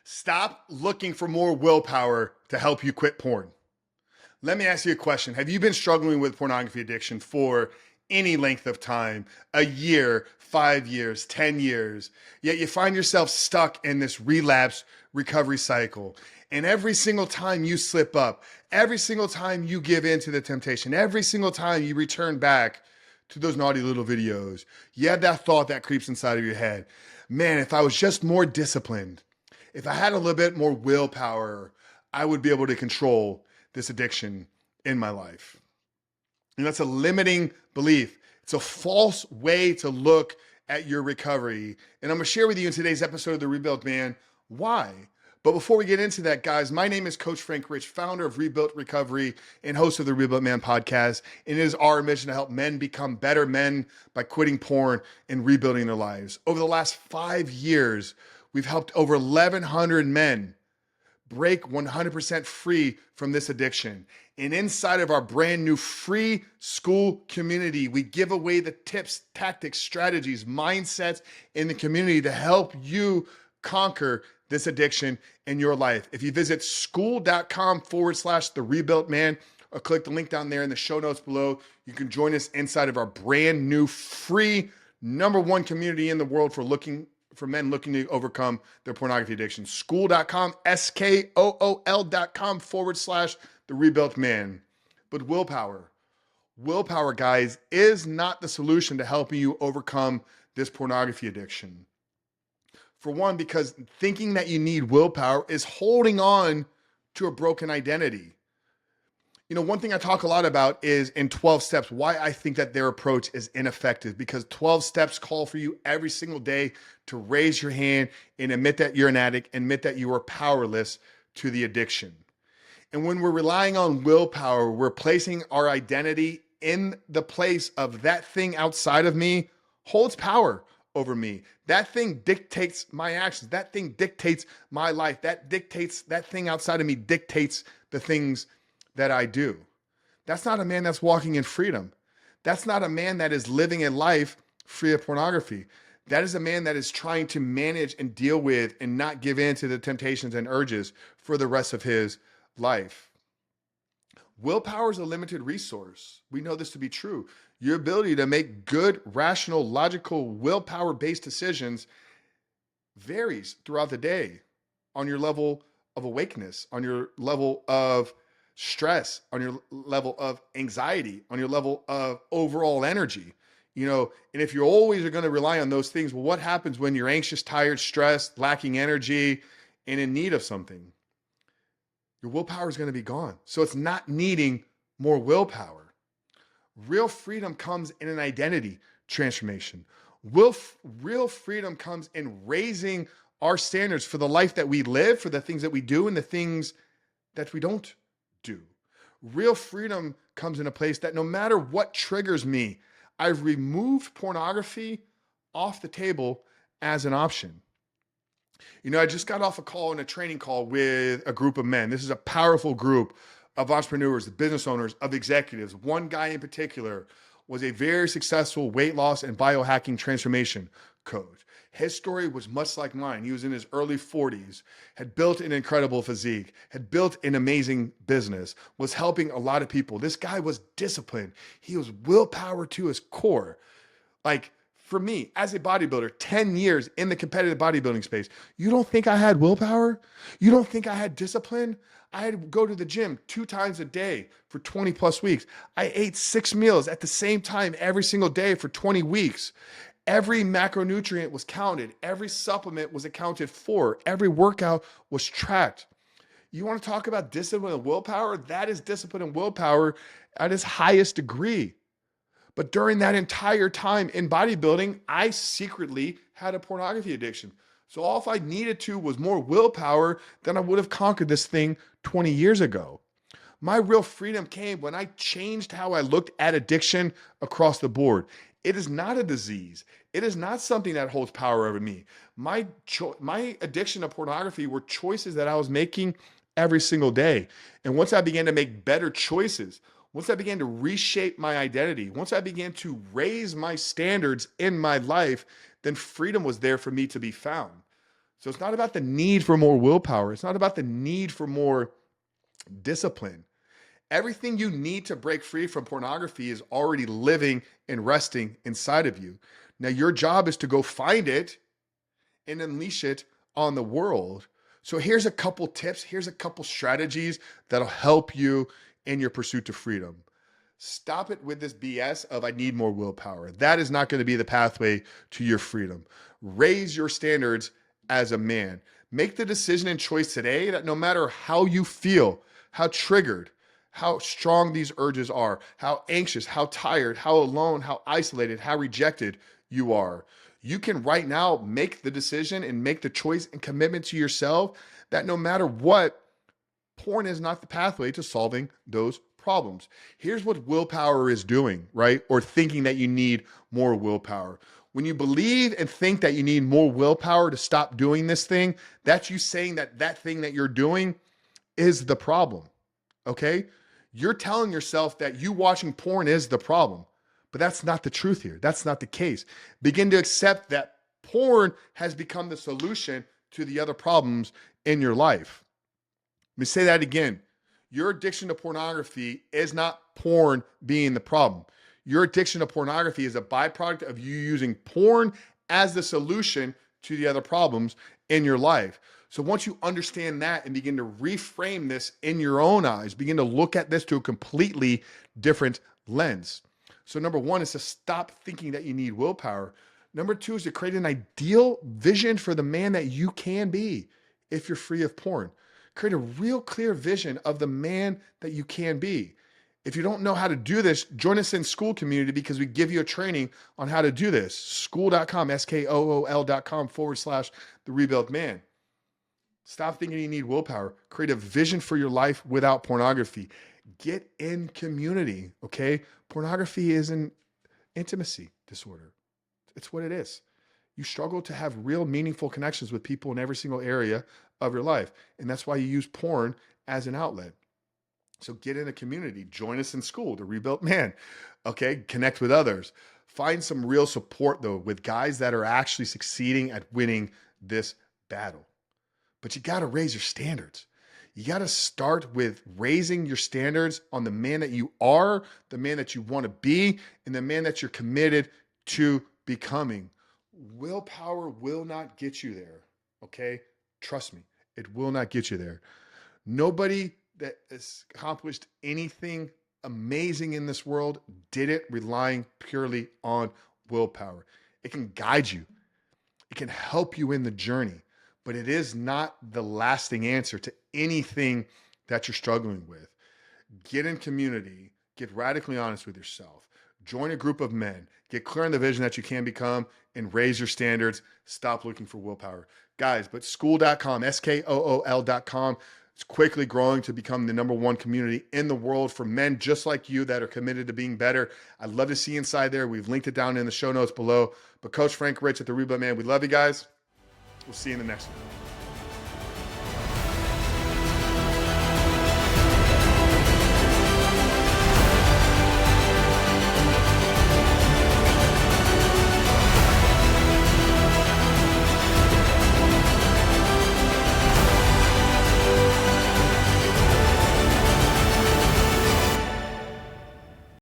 Stop looking for more willpower to help you quit porn. Let me ask you a question. Have you been struggling with pornography addiction for any length of time? A year, 5 years, 10 years. Yet you find yourself stuck in this relapse recovery cycle. And every single time you slip up, every single time you give in to the temptation, every single time you return back to those naughty little videos, you have that thought that creeps inside of your head. Man, if I was just more disciplined, if I had a little bit more willpower, I would be able to control this addiction in my life. And that's a limiting belief. It's a false way to look at your recovery. And I'm gonna share with you in today's episode of The Rebuilt Man why. But before we get into that, guys, my name is Coach Frank Rich, founder of Rebuilt Recovery and host of the Rebuilt Man podcast. And it is our mission to help men become better men by quitting porn and rebuilding their lives. Over the last 5 years, we've helped over 1,100 men break 100% free from this addiction. And inside of our brand new free school community, we give away the tips, tactics, strategies, mindsets in the community to help you conquer this addiction in your life. If you visit school.com/the rebuilt man or click the link down there in the show notes below, you can join us inside of our brand new free #1 community in the world for men looking to overcome their pornography addiction. School.com, SKOOL.com/the rebuilt man. But willpower, guys, is not the solution to helping you overcome this pornography addiction. For one, because thinking that you need willpower is holding on to a broken identity. You know, one thing I talk a lot about is in 12 steps, why I think that their approach is ineffective, because 12 steps call for you every single day to raise your hand and admit that you're an addict, admit that you are powerless to the addiction. And when we're relying on willpower, we're placing our identity in the place of that thing outside of me holds power over me. That thing dictates my actions. That thing dictates my life. That thing outside of me dictates the things that I do. That's not a man that's walking in freedom. That's not a man that is living a life free of pornography. That is a man that is trying to manage and deal with and not give in to the temptations and urges for the rest of his life. Willpower is a limited resource. We know this to be true. Your ability to make good, rational, logical, willpower-based decisions varies throughout the day on your level of awakeness, on your level of stress, on your level of anxiety, on your level of overall energy. You know, and if you always are going to rely on those things, well, what happens when you're anxious, tired, stressed, lacking energy, and in need of something? Your willpower is going to be gone. So it's not needing more willpower. Real freedom comes in an identity transformation. Real freedom comes in raising our standards for the life that we live, for the things that we do, and the things that we don't do. Real freedom comes in a place that no matter what triggers me, I've removed pornography off the table as an option. You know, I just got off a call and a training call with a group of men. This is a powerful group of entrepreneurs, business owners, of executives. One guy in particular was a very successful weight loss and biohacking transformation coach. His story was much like mine. He was in his early 40s, had built an incredible physique, had built an amazing business, was helping a lot of people. This guy was disciplined. He was willpower to his core. Like, for me, as a bodybuilder, 10 years in the competitive bodybuilding space, you don't think I had willpower? You don't think I had discipline? I had to go to the gym 2 times a day for 20 plus weeks. I ate 6 meals at the same time every single day for 20 weeks. Every macronutrient was counted. Every supplement was accounted for. Every workout was tracked. You want to talk about discipline and willpower? That is discipline and willpower at its highest degree. But during that entire time in bodybuilding, I secretly had a pornography addiction. So all if I needed to was more willpower, then I would have conquered this thing 20 years ago. My real freedom came when I changed how I looked at addiction across the board. It is not a disease. It is not something that holds power over me. My addiction to pornography were choices that I was making every single day. And once I began to make better choices, once I began to reshape my identity, once I began to raise my standards in my life, then freedom was there for me to be found. So it's not about the need for more willpower. It's not about the need for more discipline. Everything you need to break free from pornography is already living and resting inside of you. Now, your job is to go find it and unleash it on the world. So here's a couple tips. Here's a couple strategies that'll help you in your pursuit to freedom. Stop it with this BS of I need more willpower. That is not going to be the pathway to your freedom. Raise your standards as a man. Make the decision and choice today that no matter how you feel, how triggered, how strong these urges are, how anxious, how tired, how alone, how isolated, how rejected you are, you can right now make the decision and make the choice and commitment to yourself that no matter what, porn is not the pathway to solving those problems. Here's what willpower is doing, right? Or thinking that you need more willpower. When you believe and think that you need more willpower to stop doing this thing, that's you saying that that thing that you're doing is the problem, okay? You're telling yourself that you watching porn is the problem, but that's not the truth here. That's not the case. Begin to accept that porn has become the solution to the other problems in your life. Let me say that again. Your addiction to pornography is not porn being the problem. Your addiction to pornography is a byproduct of you using porn as the solution to the other problems in your life. So once you understand that and begin to reframe this in your own eyes, begin to look at this to a completely different lens. So number one is to stop thinking that you need willpower. Number two is to create an ideal vision for the man that you can be if you're free of porn. Create a real clear vision of the man that you can be. If you don't know how to do this, join us in School Community because we give you a training on how to do this. School.com, SKOOL.com/The Rebuilt Man. Stop thinking you need willpower. Create a vision for your life without pornography. Get in community, okay? Pornography is an intimacy disorder. It's what it is. You struggle to have real meaningful connections with people in every single area of your life. And that's why you use porn as an outlet. So get in a community, join us in school, The Rebuilt Man, okay? Connect with others. Find some real support though with guys that are actually succeeding at winning this battle. But you got to raise your standards. You got to start with raising your standards on the man that you are, the man that you want to be, and the man that you're committed to becoming. Willpower will not get you there, okay? Trust me, it will not get you there. Nobody that has accomplished anything amazing in this world did it relying purely on willpower. It can guide you. It can help you in the journey, but it is not the lasting answer to anything that you're struggling with. Get in community, get radically honest with yourself, join a group of men, get clear on the vision that you can become, and raise your standards. Stop looking for willpower. Guys, but school.com, SKOOL.com, it's quickly growing to become the #1 community in the world for men just like you that are committed to being better. I'd love to see you inside there. We've linked it down in the show notes below. But Coach Frank Rich at The Rebuilt Man, we love you guys. We'll see you in the next one.